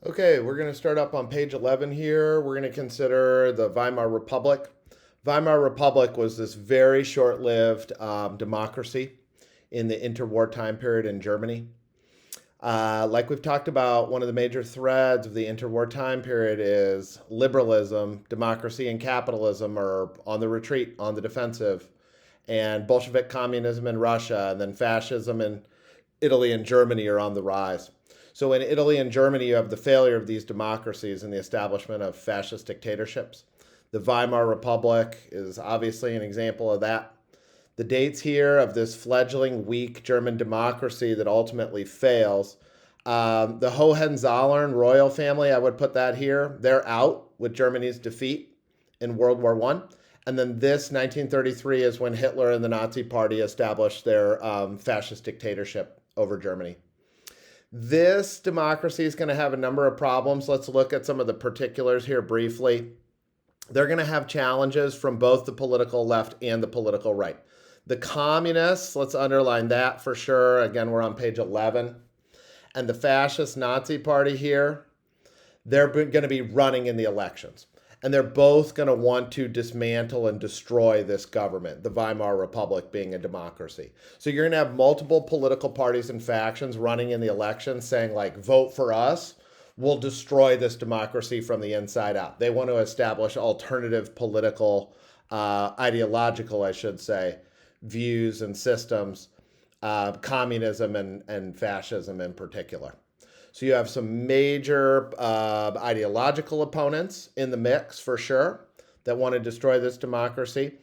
Okay, we're going to start up on page 11 here. We're going to consider the Weimar Republic. Weimar Republic was this very short lived democracy in the interwar time period in Germany. Like we've talked about, one of the major threads of the interwar time period is liberalism, democracy, and capitalism are on the retreat, on the defensive, and Bolshevik communism in Russia, and then fascism in Italy and Germany are on the rise. So in Italy and Germany, you have the failure of these democracies and the establishment of fascist dictatorships. The Weimar Republic is obviously an example of that. The dates here of this fledgling, weak German democracy that ultimately fails. The Hohenzollern royal family, I would put that here. They're out with Germany's defeat in World War I. And then this 1933 is when Hitler and the Nazi Party established their fascist dictatorship over Germany. This democracy is going to have a number of problems. Let's look at some of the particulars here briefly. They're going to have challenges from both the political left and the political right. The communists, let's underline that for sure. Again, we're on page 11. And the fascist Nazi Party here, they're going to be running in the elections. And they're both going to want to dismantle and destroy this government, the Weimar Republic being a democracy. So you're going to have multiple political parties and factions running in the elections saying, like, vote for us. We'll destroy this democracy from the inside out. They want to establish alternative political, ideological, I should say, views and systems, communism and fascism in particular. So you have some major ideological opponents in the mix for sure that want to destroy this democracy.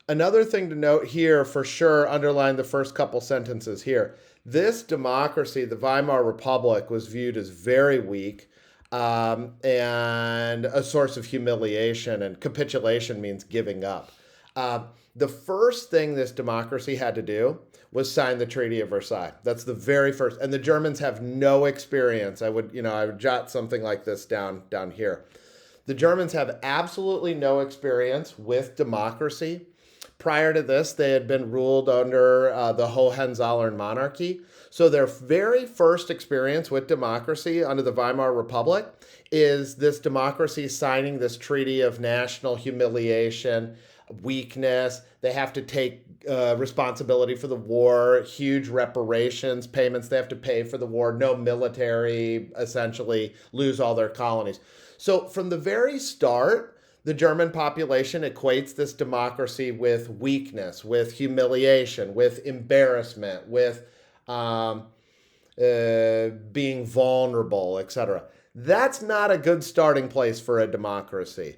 Another thing to note here for sure, underline the first couple sentences here. This democracy, the Weimar Republic, was viewed as very weak and a source of humiliation, and capitulation means giving up. The first thing this democracy had to do was sign the Treaty of Versailles. That's the very first, and the Germans have no experience. I would jot something like this down here. The Germans have absolutely no experience with democracy. Prior to this, they had been ruled under the Hohenzollern monarchy. So their very first experience with democracy under the Weimar Republic is this democracy signing this treaty of national humiliation, weakness. They have to take responsibility for the war, huge reparations payments they have to pay for the war, no military, essentially lose all their colonies. So from the very start, the German population equates this democracy with weakness, with humiliation, with embarrassment, with being vulnerable, etc. That's not a good starting place for a democracy.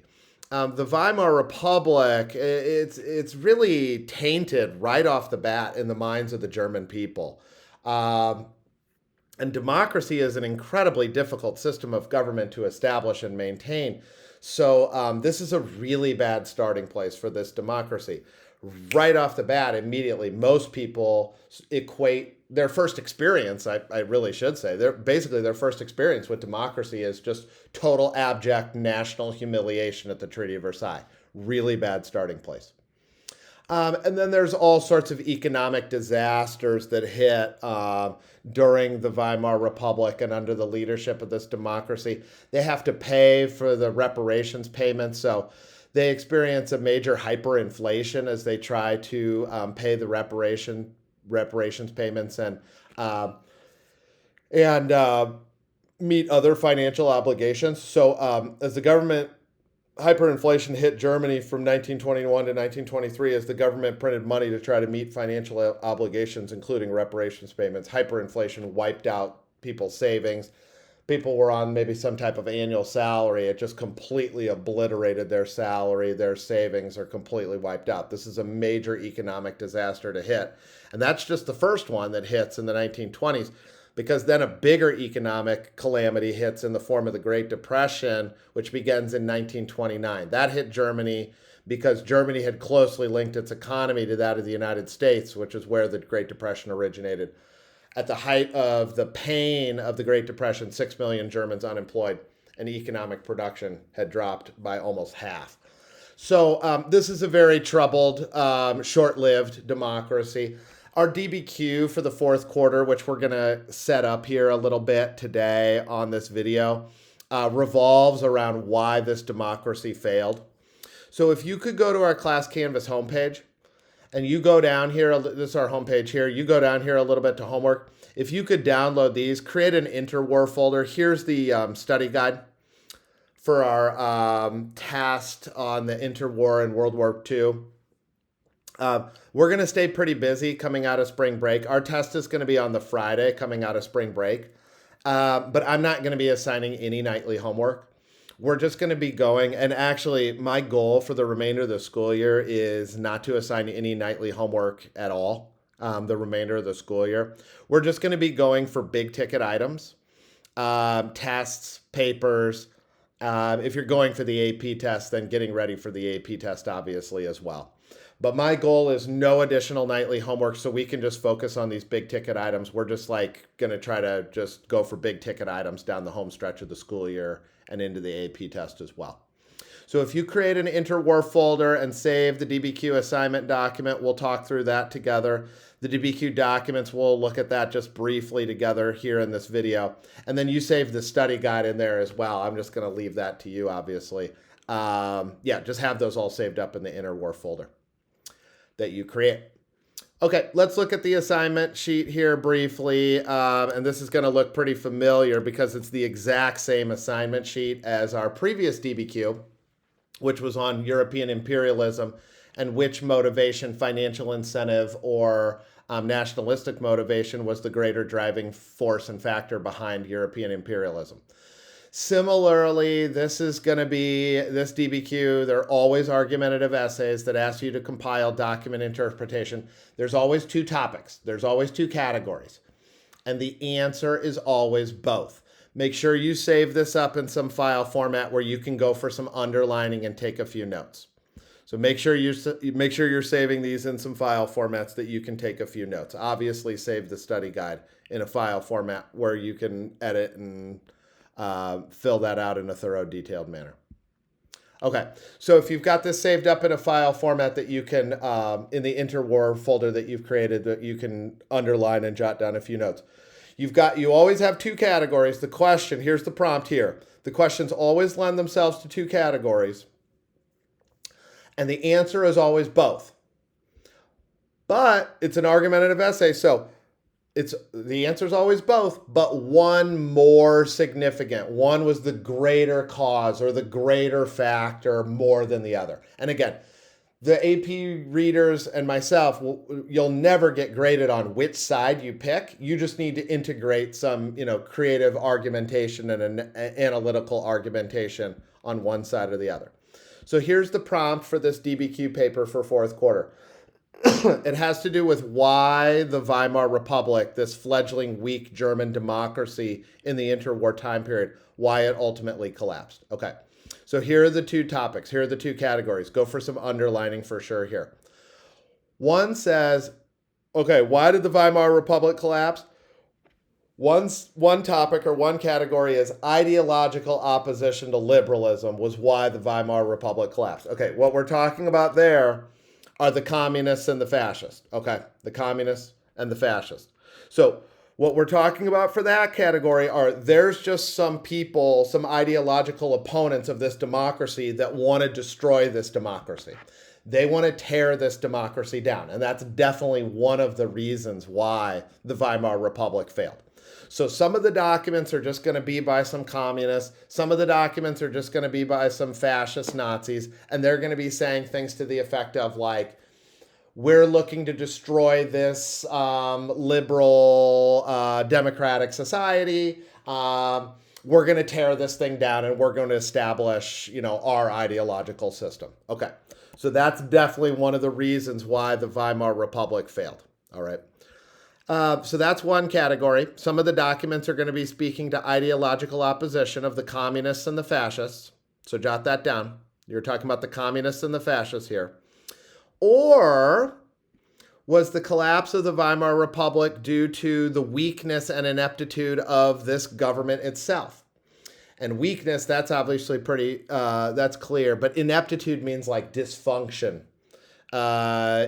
The Weimar Republic, it's really tainted right off the bat in the minds of the German people. And democracy is an incredibly difficult system of government to establish and maintain. So this is a really bad starting place for this democracy. Right off the bat, immediately, most people equate their first experience, I really should say, their first experience with democracy is just total abject national humiliation at the Treaty of Versailles. Really bad starting place. And then there's all sorts of economic disasters that hit during the Weimar Republic and under the leadership of this democracy. They have to pay for the reparations payments. So they experience a major hyperinflation as they try to pay the reparations payments and meet other financial obligations. So as the government hyperinflation hit Germany from 1921 to 1923 as the government printed money to try to meet financial obligations, including reparations payments. Hyperinflation wiped out people's savings. People were on maybe some type of annual salary. It just completely obliterated their salary. Their savings are completely wiped out. This is a major economic disaster to hit. And that's just the first one that hits in the 1920s, because then a bigger economic calamity hits in the form of the Great Depression, which begins in 1929. That hit Germany because Germany had closely linked its economy to that of the United States, which is where the Great Depression originated. At the height of the pain of the Great Depression, 6 million Germans unemployed, and economic production had dropped by almost half. So this is a very troubled, short-lived democracy. Our DBQ for the fourth quarter, which we're going to set up here a little bit today on this video, revolves around why this democracy failed. So if you could go to our Class Canvas homepage, and you go down here, this is our homepage here, you go down here a little bit to homework. If you could download these, create an interwar folder. Here's the study guide for our test on the interwar and World War II. We're going to stay pretty busy coming out of spring break. Our test is going to be on the Friday coming out of spring break, but I'm not going to be assigning any nightly homework. We're just going to be going, and actually my goal for the remainder of the school year is not to assign any nightly homework at all the remainder of the school year. We're just going to be going for big ticket items, tests, papers. If you're going for the AP test, then getting ready for the AP test obviously as well. But my goal is no additional nightly homework so we can just focus on these big ticket items. We're just like going to try to just go for big ticket items down the home stretch of the school year and into the AP test as well. So if you create an interwar folder and save the DBQ assignment document, we'll talk through that together. The DBQ documents, we'll look at that just briefly together here in this video. And then you save the study guide in there as well. I'm just going to leave that to you, obviously. Yeah, just have those all saved up in the interwar folder that you create. Okay, let's look at the assignment sheet here briefly. And this is going to look pretty familiar because it's the exact same assignment sheet as our previous DBQ, which was on European imperialism and which motivation, financial incentive or nationalistic motivation was the greater driving force and factor behind European imperialism. Similarly, this is going to be, this DBQ, they're always argumentative essays that ask you to compile document interpretation. There's always two topics. There's always two categories. And the answer is always both. Make sure you save this up in some file format where you can go for some underlining and take a few notes. So make sure you're saving these in some file formats that you can take a few notes. Obviously, save the study guide in a file format where you can edit and fill that out in a thorough, detailed manner. Okay, so if you've got this saved up in a file format that you can, in the interwar folder that you've created, that you can underline and jot down a few notes. You always have two categories. The question, here's the prompt here. The questions always lend themselves to two categories. And the answer is always both. But it's an argumentative essay, so the answer is always both, but one more significant. One was the greater cause or the greater factor more than the other. And again, the AP readers and myself, you'll never get graded on which side you pick. You just need to integrate some, creative argumentation and an analytical argumentation on one side or the other. So here's the prompt for this DBQ paper for fourth quarter. It has to do with why the Weimar Republic, this fledgling weak German democracy in the interwar time period, why it ultimately collapsed. Okay, so here are the two topics. Here are the two categories. Go for some underlining for sure here. One says, okay, why did the Weimar Republic collapse? One topic or one category is ideological opposition to liberalism was why the Weimar Republic collapsed. Okay, what we're talking about there are the communists and the fascists. Okay, the communists and the fascists. So what we're talking about for that category are there's just some people, some ideological opponents of this democracy that want to destroy this democracy. They want to tear this democracy down. And that's definitely one of the reasons why the Weimar Republic failed. So some of the documents are just going to be by some communists. Some of the documents are just going to be by some fascist Nazis. And they're going to be saying things to the effect of like, we're looking to destroy this liberal democratic society. We're going to tear this thing down and we're going to establish, our ideological system. Okay. So that's definitely one of the reasons why the Weimar Republic failed. All right. So that's one category. Some of the documents are going to be speaking to ideological opposition of the communists and the fascists. So jot that down. You're talking about the communists and the fascists here. Or was the collapse of the Weimar Republic due to the weakness and ineptitude of this government itself? And weakness, that's obviously pretty, that's clear. But ineptitude means like dysfunction,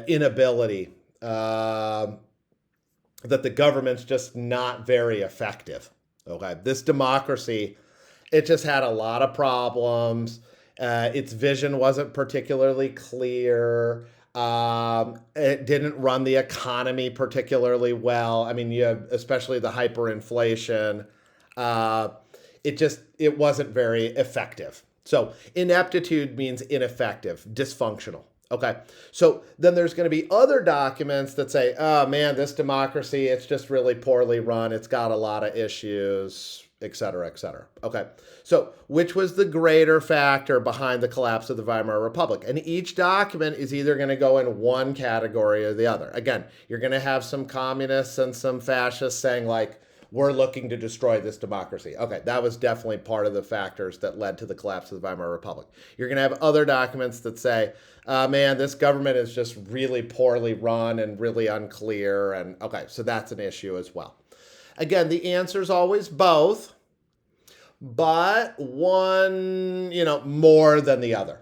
inability, that the government's just not very effective. Okay, this democracy, it just had a lot of problems. Its vision wasn't particularly clear. It didn't run the economy particularly well. I mean, you have especially the hyperinflation. Uh, it wasn't very effective. So ineptitude means ineffective, dysfunctional. Okay. So then there's going to be other documents that say, oh man, this democracy, it's just really poorly run. It's got a lot of issues, et cetera, et cetera. Okay. So which was the greater factor behind the collapse of the Weimar Republic? And each document is either going to go in one category or the other. Again, you're going to have some communists and some fascists saying like, we're looking to destroy this democracy. Okay, that was definitely part of the factors that led to the collapse of the Weimar Republic. You're going to have other documents that say, man, this government is just really poorly run and really unclear. And okay, so that's an issue as well. Again, the answer is always both, but one, more than the other.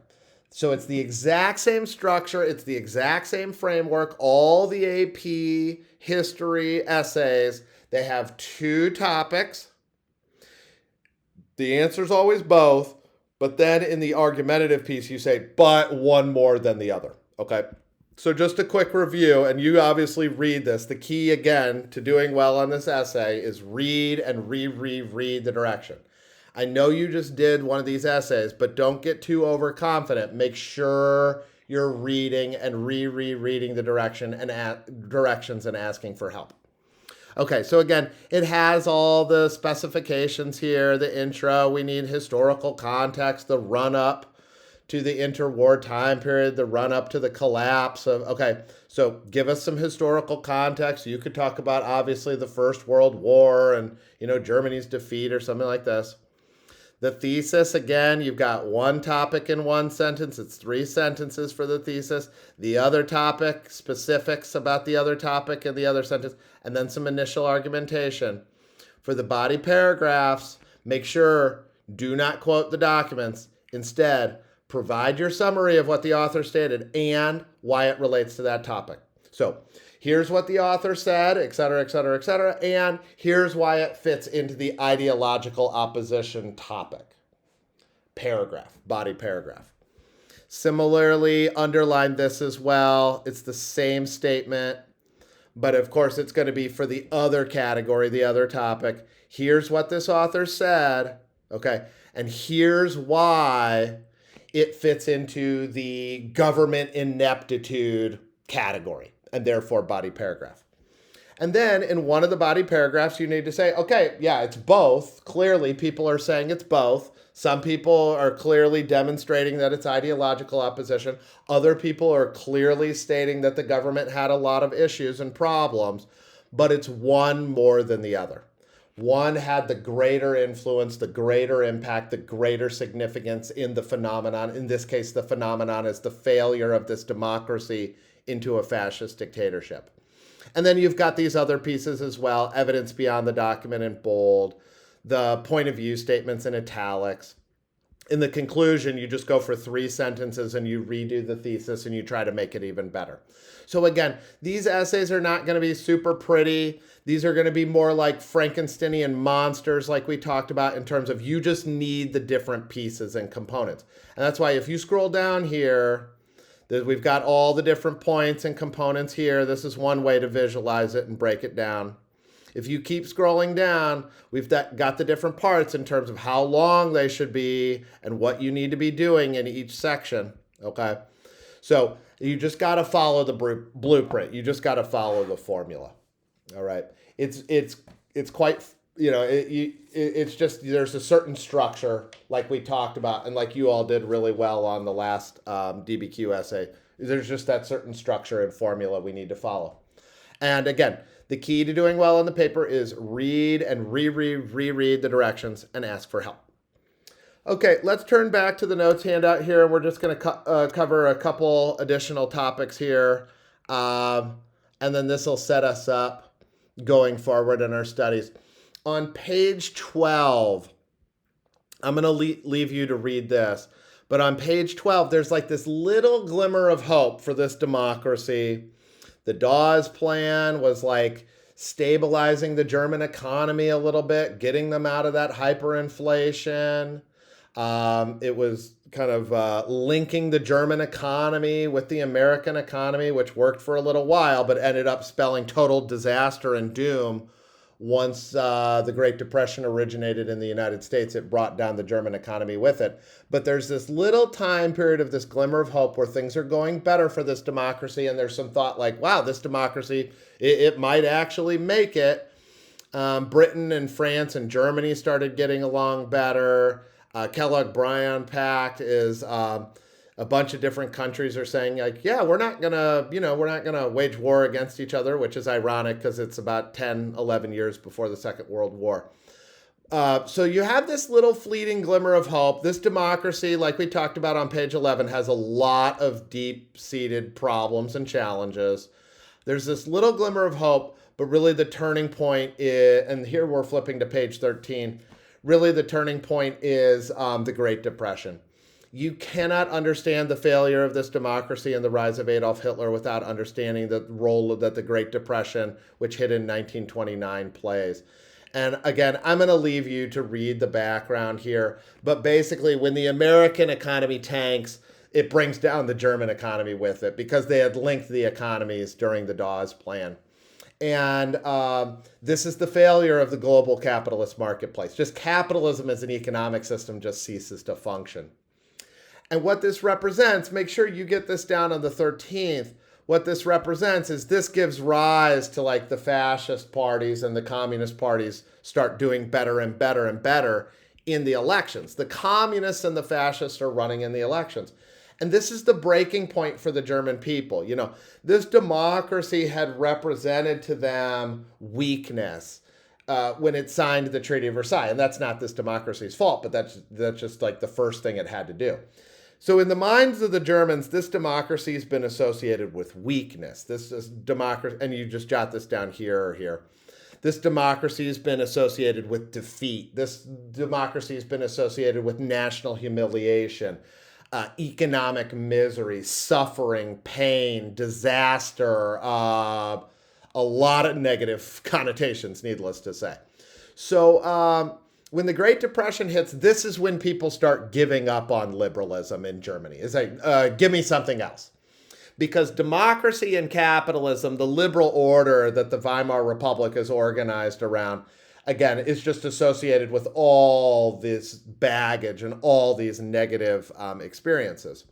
So it's the exact same structure. It's the exact same framework. All the AP history essays, they have two topics. The answer is always both, but then in the argumentative piece, you say, but one more than the other. Okay. So just a quick review, and you obviously read this. The key, again, to doing well on this essay is read and reread the direction. I know you just did one of these essays, but don't get too overconfident. Make sure you're reading and rereading the directions and asking for help. Okay, so again, it has all the specifications here, the intro. We need historical context, the run-up to the interwar time period, the run-up to the collapse of, okay, so give us some historical context. You could talk about, obviously, the First World War and, Germany's defeat or something like this. The thesis, again, you've got one topic in one sentence. It's 3 sentences for the thesis. The other topic, specifics about the other topic in the other sentence, and then some initial argumentation. For the body paragraphs, make sure, do not quote the documents. Instead, provide your summary of what the author stated and why it relates to that topic. So here's what the author said, et cetera, et cetera, et cetera, and here's why it fits into the ideological opposition topic. Paragraph, body paragraph. Similarly, underline this as well. It's the same statement, but of course it's going to be for the other category, the other topic. Here's what this author said, okay, and here's why it fits into the government ineptitude category, and therefore body paragraph. And then in one of the body paragraphs, you need to say, okay, yeah, it's both. Clearly, people are saying it's both. Some people are clearly demonstrating that it's ideological opposition. Other people are clearly stating that the government had a lot of issues and problems, but it's one more than the other. One had the greater influence, the greater impact, the greater significance in the phenomenon. In this case, the phenomenon is the failure of this democracy into a fascist dictatorship. And then you've got these other pieces as well, evidence beyond the document in bold, the point of view statements in italics. In the conclusion, you just go for 3 sentences and you redo the thesis and you try to make it even better. So again, these essays are not going to be super pretty. These are going to be more like Frankensteinian monsters like we talked about in terms of you just need the different pieces and components. And that's why if you scroll down here, we've got all the different points and components here. This is one way to visualize it and break it down. If you keep scrolling down, we've got the different parts in terms of how long they should be and what you need to be doing in each section, okay? So you just got to follow the blueprint. You just got to follow the formula, all right? It's quite, it's just there's a certain structure like we talked about and like you all did really well on the last DBQ essay. There's just that certain structure and formula we need to follow. And again, the key to doing well on the paper is read and reread the directions and ask for help. Okay, let's turn back to the notes handout here. And we're just going to cover a couple additional topics here. And then this will set us up going forward in our studies. On page 12, I'm going to leave you to read this. But on page 12, there's like this little glimmer of hope for this democracy. The Dawes Plan was like stabilizing the German economy a little bit, getting them out of that hyperinflation. It was kind of linking the German economy with the American economy, which worked for a little while, but ended up spelling total disaster and doom. Once the Great Depression originated in the United States, it brought down the German economy with it. But there's this little time period of this glimmer of hope where things are going better for this democracy, and there's some thought like, wow, this democracy, it might actually make it. Britain and France and Germany started getting along better. Kellogg-Briand Pact is a bunch of different countries are saying like, yeah, we're not gonna wage war against each other, which is ironic because it's about 10, 11 years before the Second World War. So you have this little fleeting glimmer of hope. This democracy, like we talked about on page 11, has a lot of deep-seated problems and challenges. There's this little glimmer of hope, but really the turning point is, and here we're flipping to page 13, really the turning point is the Great Depression. You cannot understand the failure of this democracy and the rise of Adolf Hitler without understanding the role that the Great Depression, which hit in 1929, plays. And again, I'm going to leave you to read the background here. But basically, when the American economy tanks, it brings down the German economy with it because they had linked the economies during the Dawes Plan. And this is the failure of the global capitalist marketplace. Just capitalism as an economic system just ceases to function. And what this represents, make sure you get this down on the 13th. What this represents is this gives rise to like the fascist parties and the communist parties start doing better and better and better in the elections. The communists and the fascists are running in the elections. And this is the breaking point for the German people. You know, this democracy had represented to them weakness when it signed the Treaty of Versailles. And that's not this democracy's fault, but that's just like the first thing it had to do. So in the minds of the Germans, this democracy has been associated with weakness. This is democracy, and you just jot this down here or here. This democracy has been associated with defeat. This democracy has been associated with national humiliation, economic misery, suffering, pain, disaster, a lot of negative connotations, needless to say. So when the Great Depression hits, this is when people start giving up on liberalism in Germany. It's like, give me something else. Because democracy and capitalism, the liberal order that the Weimar Republic is organized around, again, is just associated with all this baggage and all these negative experiences.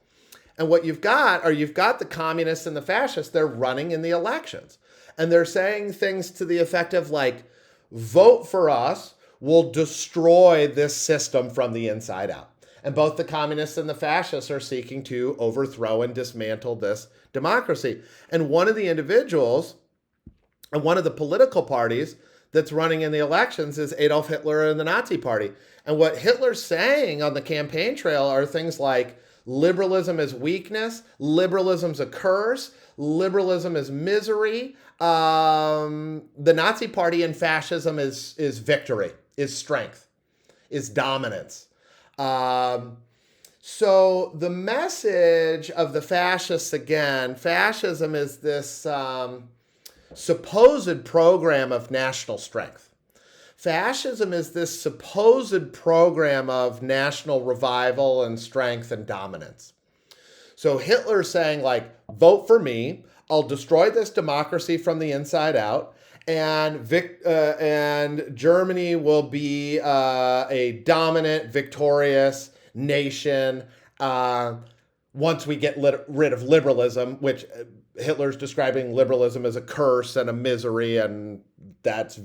And what you've got the communists and the fascists, they're running in the elections. And they're saying things to the effect of like, vote for us, we'll destroy this system from the inside out. And both the communists and the fascists are seeking to overthrow and dismantle this democracy. And one of the individuals and one of the political parties that's running in the elections is Adolf Hitler and the Nazi Party. And what Hitler's saying on the campaign trail are things like liberalism is weakness, liberalism's a curse, liberalism is misery, the Nazi Party and fascism is victory, is strength, is dominance. So the message of the fascists, again, fascism is this supposed program of national strength. Fascism is this supposed program of national revival and strength and dominance. So Hitler's saying, like, vote for me, I'll destroy this democracy from the inside out, and Germany will be a dominant, victorious nation once we get rid of liberalism, which Hitler's describing liberalism as a curse and a misery, and that's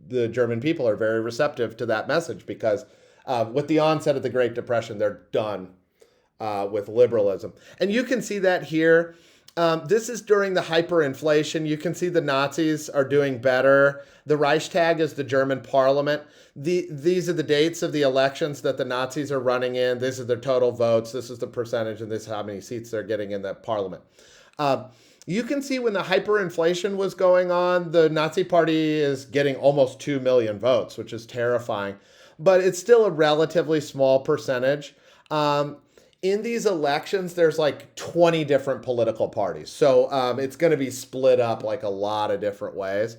the German people are very receptive to that message because with the onset of the Great Depression, they're done with liberalism. And you can see that here. This is during the hyperinflation. You can see the Nazis are doing better. The Reichstag is the German parliament. These are the dates of the elections that the Nazis are running in. This is their total votes. This is the percentage, and this is how many seats they're getting in the parliament. You can see when the hyperinflation was going on, the Nazi Party is getting almost 2 million votes, which is terrifying. But it's still a relatively small percentage. In these elections, there's like 20 different political parties. So it's going to be split up like a lot of different ways.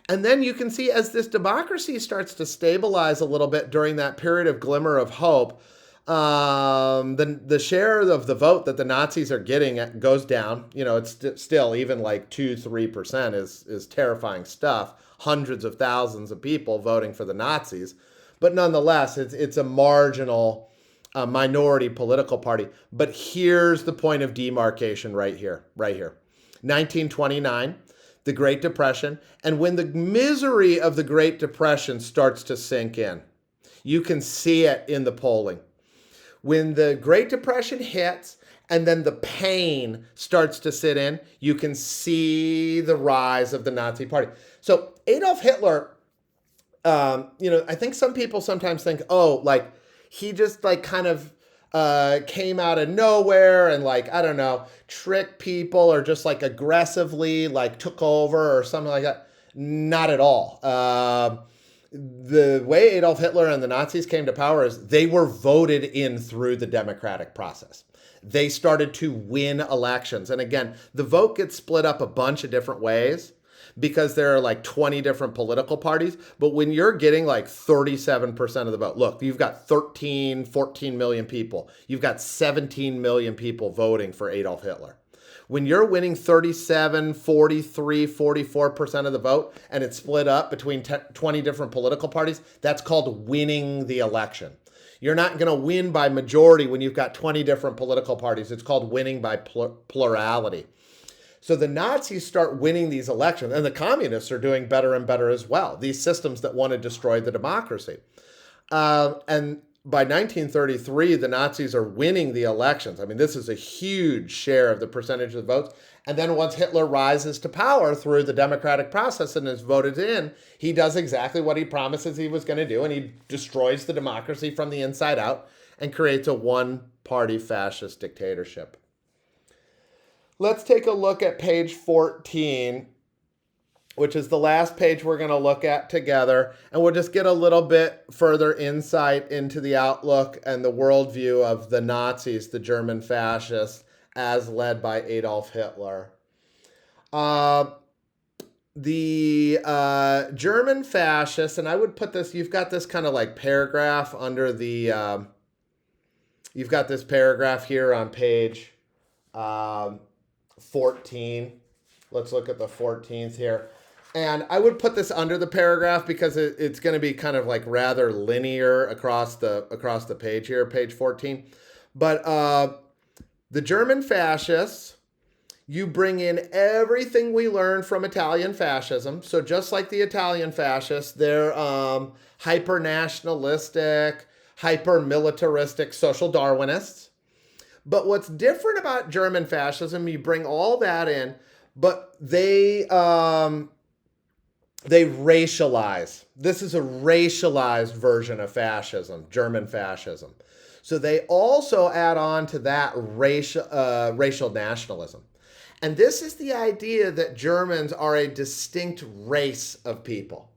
And then you can see as this democracy starts to stabilize a little bit during that period of glimmer of hope, the share of the vote that the Nazis are getting goes down. It's still even like 2-3% is terrifying stuff. Hundreds of thousands of people voting for the Nazis, but nonetheless, it's a marginal minority political party. But here's the point of demarcation right here. 1929, the Great Depression, and when the misery of the Great Depression starts to sink in, you can see it in the polling. When the Great Depression hits and then the pain starts to sit in, you can see the rise of the Nazi Party. So Adolf Hitler, I think some people sometimes think, he just kind of came out of nowhere and tricked people or just aggressively took over or something like that. Not at all. The way Adolf Hitler and the Nazis came to power is they were voted in through the democratic process. They started to win elections. And again, the vote gets split up a bunch of different ways because there are 20 different political parties. But when you're getting 37% of the vote, look, you've got 14 million people. You've got 17 million people voting for Adolf Hitler. When you're winning 37, 43, 44% of the vote, and it's split up between 20 different political parties, that's called winning the election. You're not going to win by majority when you've got 20 different political parties. It's called winning by plurality. So the Nazis start winning these elections, and the communists are doing better and better as well, these systems that want to destroy the democracy. And by 1933, the Nazis are winning the elections. I mean, this is a huge share of the percentage of the votes. And then once Hitler rises to power through the democratic process and is voted in, he does exactly what he promises he was going to do, and he destroys the democracy from the inside out and creates a one-party fascist dictatorship. Let's take a look at page 14, which is the last page we're going to look at together. And we'll just get a little bit further insight into the outlook and the worldview of the Nazis, the German fascists, as led by Adolf Hitler. The German fascists, and I would put this, you've got this kind of paragraph under the, you've got this paragraph here on page 14. Let's look at the 14th here. And I would put this under the paragraph because it's going to be kind of rather linear across the page here, page 14. But the German fascists, you bring in everything we learned from Italian fascism. So just like the Italian fascists, they're hyper-nationalistic, hyper-militaristic social Darwinists. But what's different about German fascism, you bring all that in, but they racialize. This is a racialized version of fascism, German fascism. So they also add on to that racial nationalism. And this is the idea that Germans are a distinct race of people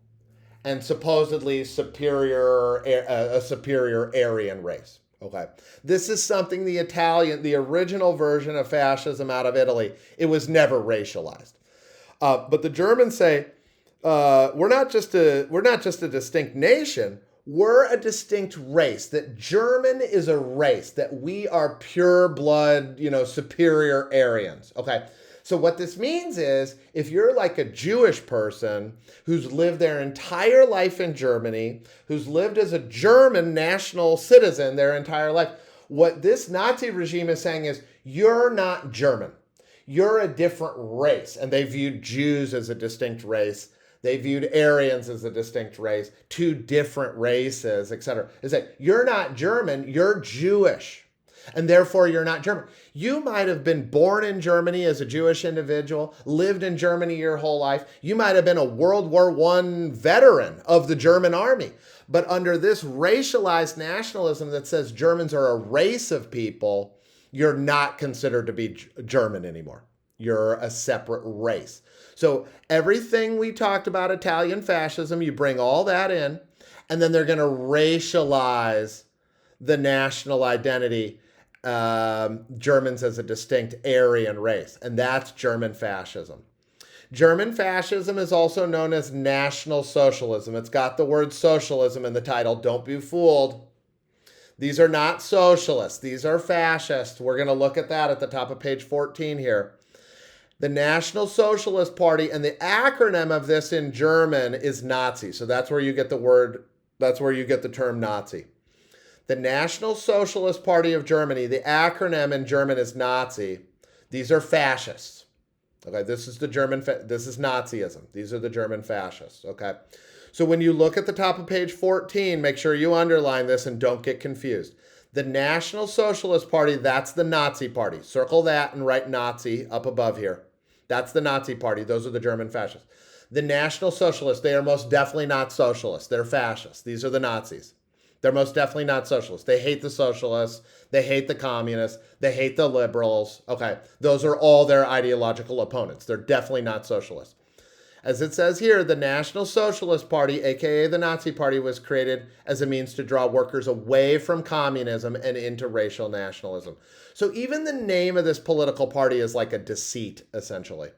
and supposedly a superior Aryan race. Okay. This is something the original version of fascism out of Italy, it was never racialized. But the Germans say, we're not just a distinct nation, we're a distinct race. That German is a race, that we are pure blood, superior Aryans. Okay. So what this means is if you're a Jewish person who's lived their entire life in Germany, who's lived as a German national citizen their entire life, what this Nazi regime is saying is you're not German. You're a different race. And they viewed Jews as a distinct race. They viewed Aryans as a distinct race, two different races, etc. They say, you're not German, you're Jewish. And therefore, you're not German. You might have been born in Germany as a Jewish individual, lived in Germany your whole life. You might have been a World War I veteran of the German army. But under this racialized nationalism that says Germans are a race of people, you're not considered to be German anymore. You're a separate race. So everything we talked about, Italian fascism, you bring all that in, and then they're going to racialize the national identity. Germans as a distinct Aryan race, and that's German fascism. German fascism is also known as National Socialism. It's got the word socialism in the title. Don't be fooled. These are not socialists. These are fascists. We're going to look at that at the top of page 14 here. The National Socialist Party, and the acronym of this in German is Nazi. So that's where you get the word, that's where you get the term Nazi. The National Socialist Party of Germany, the acronym in German is Nazi. These are fascists. Okay, this is the German, this is Nazism. These are the German fascists, okay? So when you look at the top of page 14, make sure you underline this and don't get confused. The National Socialist Party, that's the Nazi party. Circle that and write Nazi up above here. That's the Nazi party. Those are the German fascists. The National Socialists, they are most definitely not socialists. They're fascists. These are the Nazis. They're most definitely not socialists. They hate the socialists. They hate the communists. They hate the liberals. Okay, those are all their ideological opponents. They're definitely not socialists. As it says here, the National Socialist Party, aka the Nazi Party, was created as a means to draw workers away from communism and into racial nationalism. So even the name of this political party is like a deceit, essentially.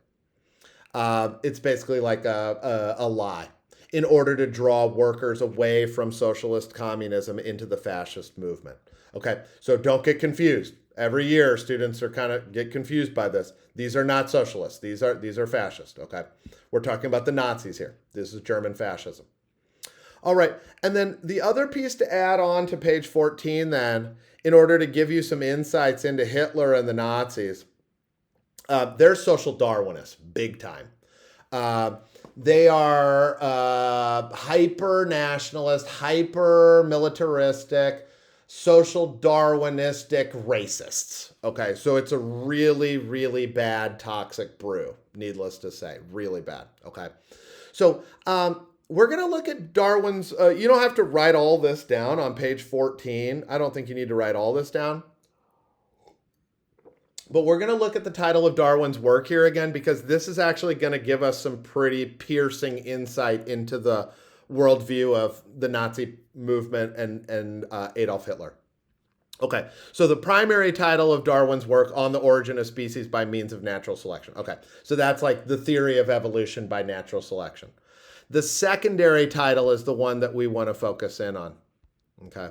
It's basically like a lie in order to draw workers away from socialist communism into the fascist movement. Okay, so don't get confused. Every year, students are get confused by this. These are not socialists. These are fascist, okay? We're talking about the Nazis here. This is German fascism. All right, and then the other piece to add on to page 14 then, in order to give you some insights into Hitler and the Nazis, they're social Darwinists, big time. They are hyper-nationalist, hyper-militaristic, social Darwinistic racists. Okay, so it's a really, really bad toxic brew, needless to say. Really bad, okay? So we're going to look at Darwin's, you don't have to write all this down on page 14. I don't think you need to write all this down. But we're going to look at the title of Darwin's work here again, because this is actually going to give us some pretty piercing insight into the worldview of the Nazi movement and Adolf Hitler. Okay, so the primary title of Darwin's work, On the Origin of Species by Means of Natural Selection. Okay, so that's like the theory of evolution by natural selection. The secondary title is the one that we want to focus in on. Okay.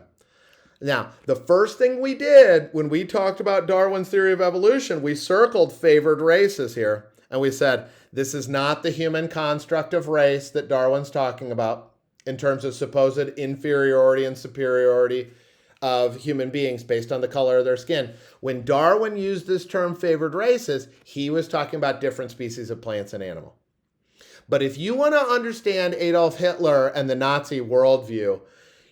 Now, the first thing we did when we talked about Darwin's theory of evolution, we circled favored races here. And we said, this is not the human construct of race that Darwin's talking about in terms of supposed inferiority and superiority of human beings based on the color of their skin. When Darwin used this term favored races, he was talking about different species of plants and animal. But if you want to understand Adolf Hitler and the Nazi worldview,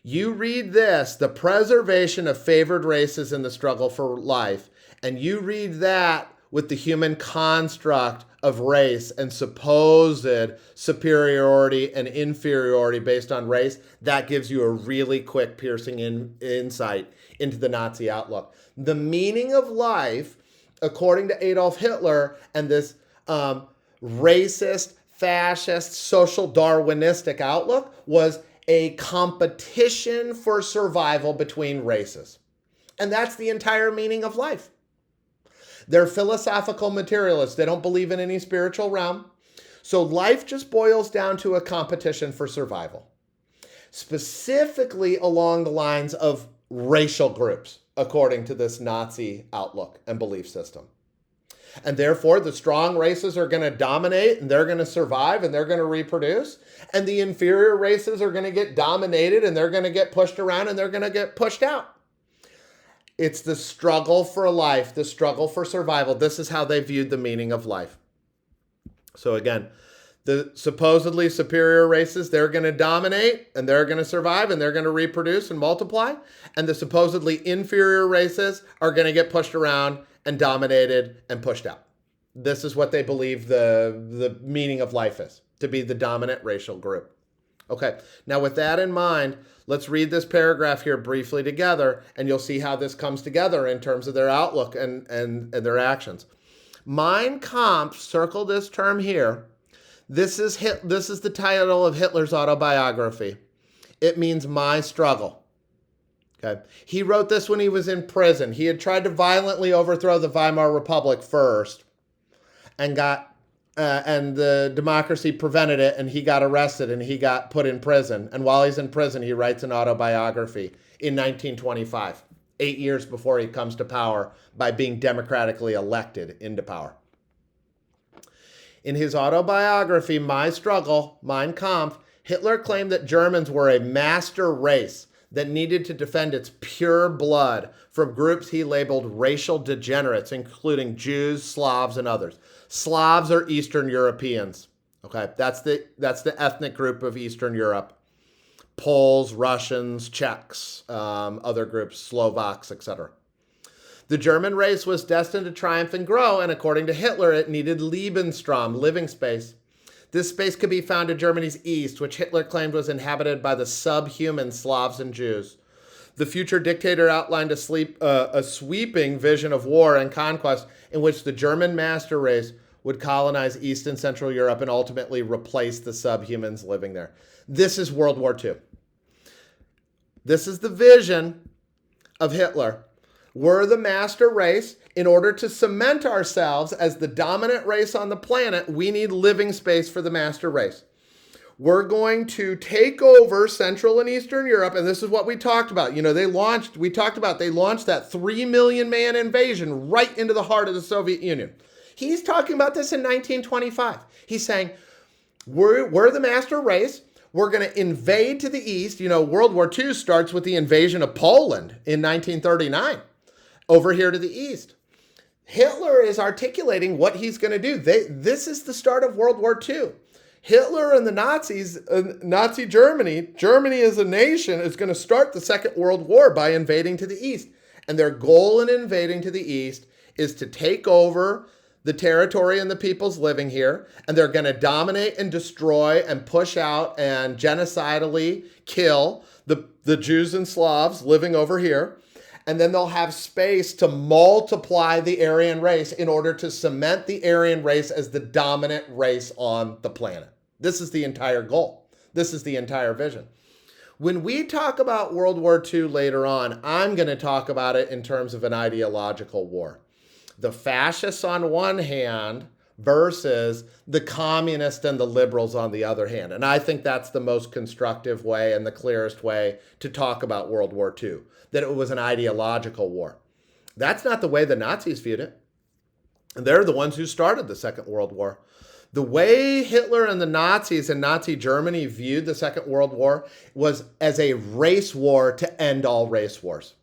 you read this, the preservation of favored races in the struggle for life, and you read that with the human construct of race and supposed superiority and inferiority based on race, that gives you a really quick piercing insight into the Nazi outlook. The meaning of life, according to Adolf Hitler and this racist, fascist, social Darwinistic outlook, was a competition for survival between races. And that's the entire meaning of life. They're philosophical materialists. They don't believe in any spiritual realm. So life just boils down to a competition for survival, specifically along the lines of racial groups, according to this Nazi outlook and belief system. And therefore, the strong races are going to dominate, and they're going to survive, and they're going to reproduce. And the inferior races are going to get dominated, and they're going to get pushed around, and they're going to get pushed out. It's the struggle for life, the struggle for survival. This is how they viewed the meaning of life. So again, the supposedly superior races, they're going to dominate, and they're going to survive, and they're going to reproduce and multiply. And the supposedly inferior races are going to get pushed around and dominated and pushed out. This is what they believe the meaning of life is, to be the dominant racial group. Okay, now with that in mind, let's read this paragraph here briefly together, and you'll see how this comes together in terms of their outlook and their actions. Mein Kampf, circle this term here. This is the title of Hitler's autobiography. It means my struggle. Okay. He wrote this when he was in prison. He had tried to violently overthrow the Weimar Republic first and got and the democracy prevented it, and he got arrested and he got put in prison. And while he's in prison, he writes an autobiography in 1925, 8 years before he comes to power by being democratically elected into power. In his autobiography, My Struggle, Mein Kampf, Hitler claimed that Germans were a master race that needed to defend its pure blood from groups he labeled racial degenerates, including Jews, Slavs, and others. Slavs are Eastern Europeans. Okay, that's the ethnic group of Eastern Europe. Poles, Russians, Czechs, other groups, Slovaks, etc. The German race was destined to triumph and grow, and according to Hitler, it needed Lebensraum, living space. This space could be found in Germany's east, which Hitler claimed was inhabited by the subhuman Slavs and Jews. The future dictator outlined a sweeping vision of war and conquest in which the German master race would colonize East and Central Europe and ultimately replace the subhumans living there. This is World War II. This is the vision of Hitler. We're the master race. In order to cement ourselves as the dominant race on the planet, we need living space for the master race. We're going to take over Central and Eastern Europe, and this is what we talked about. You know, they launched that 3 million man invasion right into the heart of the Soviet Union. He's talking about this in 1925. He's saying, we're the master race. We're going to invade to the east. You know, World War II starts with the invasion of Poland in 1939, over here to the east. Hitler is articulating what he's going to do. This is the start of World War II. Hitler and the Nazis, Nazi Germany as a nation is going to start the Second World War by invading to the east. And their goal in invading to the east is to take over the territory and the peoples living here. And they're going to dominate and destroy and push out and genocidally kill the Jews and Slavs living over here. And then they'll have space to multiply the Aryan race in order to cement the Aryan race as the dominant race on the planet. This is the entire goal. This is the entire vision. When we talk about World War II later on, I'm going to talk about it in terms of an ideological war. The fascists on one hand versus the communists and the liberals on the other hand. And I think that's the most constructive way and the clearest way to talk about World War II, that it was an ideological war. That's not the way the Nazis viewed it. And they're the ones who started the Second World War. The way Hitler and the Nazis and Nazi Germany viewed the Second World War was as a race war to end all race wars.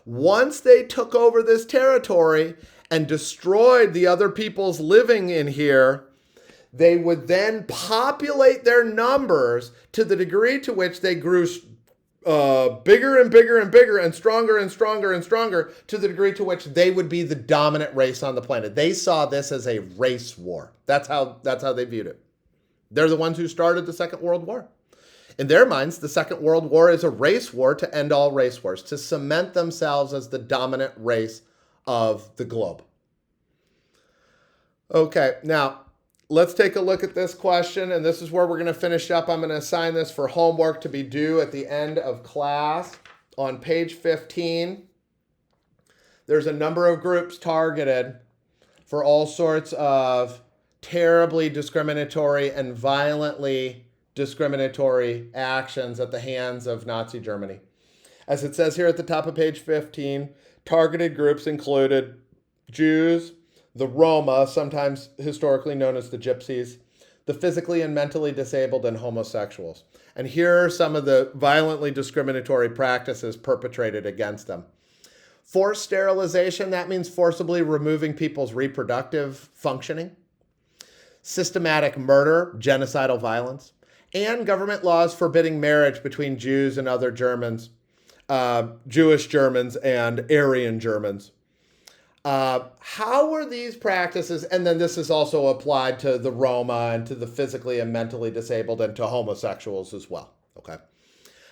Once they took over this territory and destroyed the other peoples living in here, they would then populate their numbers to the degree to which they grew bigger and bigger and bigger and stronger and stronger and stronger to the degree to which they would be the dominant race on the planet. They saw this as a race war. That's how they viewed it. They're the ones who started the Second World War. In their minds, the Second World War is a race war to end all race wars, to cement themselves as the dominant race of the globe. Okay, now let's take a look at this question, and this is where we're going to finish up. I'm going to assign this for homework to be due at the end of class. On page 15, there's a number of groups targeted for all sorts of terribly discriminatory and violently discriminatory actions at the hands of Nazi Germany. As it says here at the top of page 15, targeted groups included Jews, the Roma, sometimes historically known as the Gypsies, the physically and mentally disabled, and homosexuals. And here are some of the violently discriminatory practices perpetrated against them. Forced sterilization, that means forcibly removing people's reproductive functioning. Systematic murder, genocidal violence. And government laws forbidding marriage between Jews and other Germans, Jewish Germans and Aryan Germans. How were these practices, and then this is also applied to the Roma and to the physically and mentally disabled and to homosexuals as well, okay?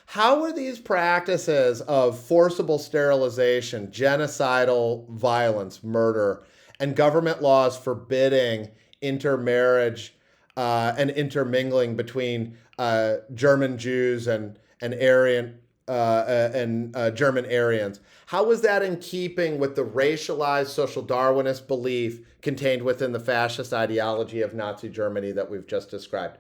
How were these practices of forcible sterilization, genocidal violence, murder, and government laws forbidding intermarriage and intermingling between German Jews and Aryan German Aryans. How was that in keeping with the racialized social Darwinist belief contained within the fascist ideology of Nazi Germany that we've just described?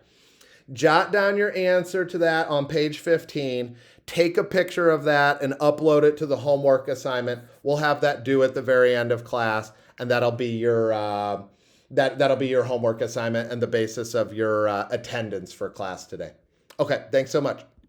Jot down your answer to that on page 15. Take a picture of that and upload it to the homework assignment. We'll have that due at the very end of class, and that'll be your that'll be your homework assignment and the basis of your attendance for class today. Okay, thanks so much.